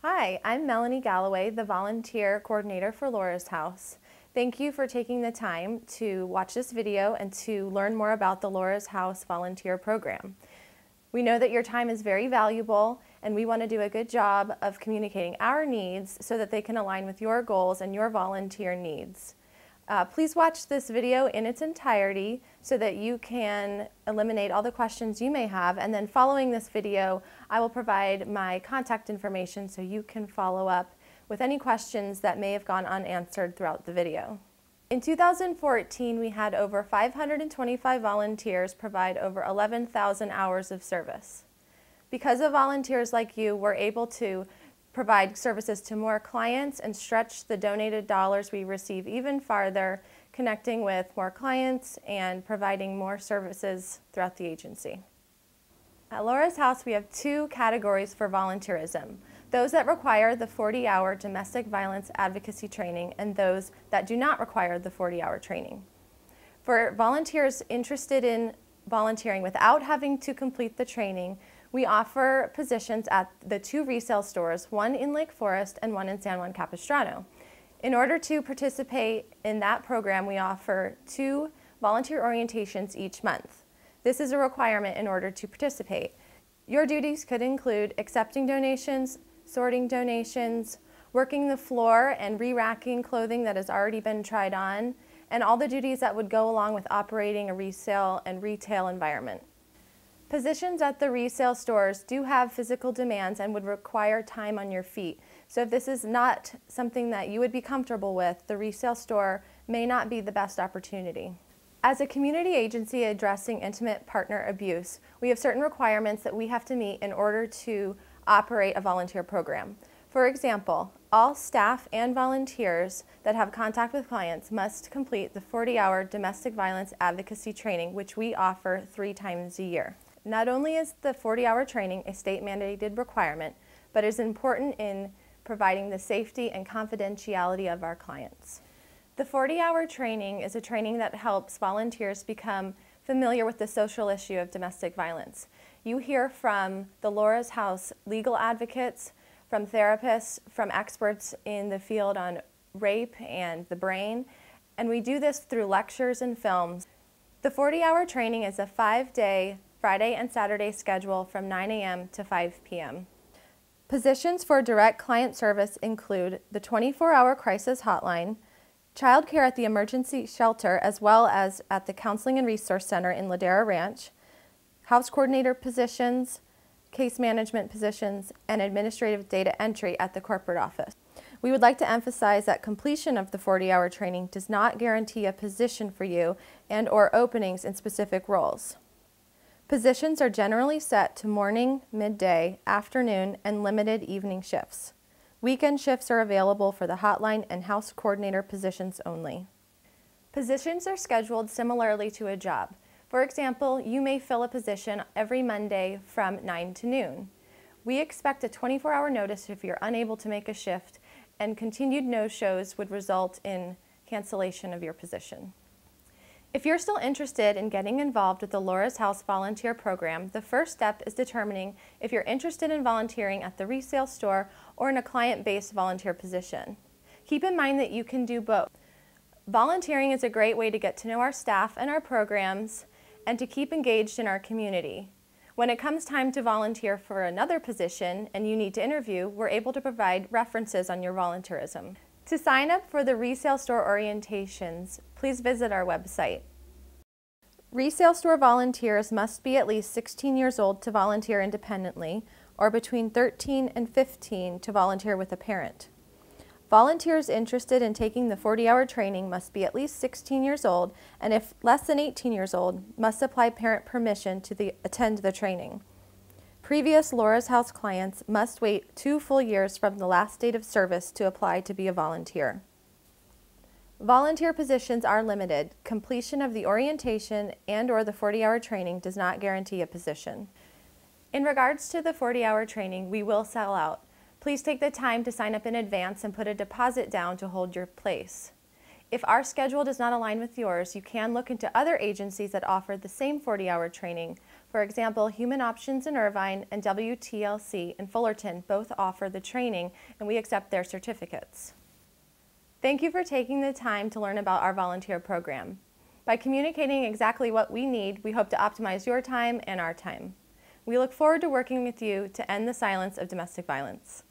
Hi, I'm Melanie Galloway, the Volunteer Coordinator for Laura's House. Thank you for taking the time to watch this video and to learn more about the Laura's House Volunteer Program. We know that your time is very valuable and we want to do a good job of communicating our needs so that they can align with your goals and your volunteer needs. Please watch this video in its entirety so that you can eliminate all the questions you may have, and then following this video I will provide my contact information so you can follow up with any questions that may have gone unanswered throughout the video. In 2014 we had over 525 volunteers provide over 11,000 hours of service. Because of volunteers like you, we're able to provide services to more clients and stretch the donated dollars we receive even farther, connecting with more clients and providing more services throughout the agency. At Laura's House, we have two categories for volunteerism: those that require the 40-hour domestic violence advocacy training and those that do not require the 40-hour training. For volunteers interested in volunteering without having to complete the training, we offer positions at the two resale stores, one in Lake Forest and one in San Juan Capistrano. In order to participate in that program, we offer 2 volunteer orientations each month. This is a requirement in order to participate. Your duties could include accepting donations, sorting donations, working the floor and re-racking clothing that has already been tried on, and all the duties that would go along with operating a resale and retail environment. Positions at the resale stores do have physical demands and would require time on your feet. So if this is not something that you would be comfortable with, the resale store may not be the best opportunity. As a community agency addressing intimate partner abuse, we have certain requirements that we have to meet in order to operate a volunteer program. For example, all staff and volunteers that have contact with clients must complete the 40-hour domestic violence advocacy training, which we offer 3 times a year. Not only is the 40-hour training a state-mandated requirement, but it is important in providing the safety and confidentiality of our clients. The 40-hour training is a training that helps volunteers become familiar with the social issue of domestic violence. You hear from the Laura's House legal advocates, from therapists, from experts in the field on rape and the brain, and we do this through lectures and films. The 40-hour training is a 5-day Friday and Saturday schedule from 9 a.m. to 5 p.m. Positions for direct client service include the 24-hour crisis hotline, childcare at the emergency shelter, as well as at the Counseling and Resource Center in Ladera Ranch, house coordinator positions, case management positions, and administrative data entry at the corporate office. We would like to emphasize that completion of the 40-hour training does not guarantee a position for you and/or openings in specific roles. Positions are generally set to morning, midday, afternoon, and limited evening shifts. Weekend shifts are available for the hotline and house coordinator positions only. Positions are scheduled similarly to a job. For example, you may fill a position every Monday from 9 to noon. We expect a 24-hour notice if you're unable to make a shift, and continued no-shows would result in cancellation of your position. If you're still interested in getting involved with the Laura's House Volunteer Program, the first step is determining if you're interested in volunteering at the resale store or in a client-based volunteer position. Keep in mind that you can do both. Volunteering is a great way to get to know our staff and our programs and to keep engaged in our community. When it comes time to volunteer for another position and you need to interview, we're able to provide references on your volunteerism. To sign up for the resale store orientations, please visit our website. Resale store volunteers must be at least 16 years old to volunteer independently, or between 13 and 15 to volunteer with a parent. Volunteers interested in taking the 40-hour training must be at least 16 years old, and if less than 18 years old, must apply parent permission to attend the training. Previous Laura's House clients must wait 2 full years from the last date of service to apply to be a volunteer. Volunteer positions are limited. Completion of the orientation and/or the 40-hour training does not guarantee a position. In regards to the 40-hour training, we will sell out. Please take the time to sign up in advance and put a deposit down to hold your place. If our schedule does not align with yours, you can look into other agencies that offer the same 40-hour training. For example, Human Options in Irvine and WTLC in Fullerton both offer the training, and we accept their certificates. Thank you for taking the time to learn about our volunteer program. By communicating exactly what we need, we hope to optimize your time and our time. We look forward to working with you to end the silence of domestic violence.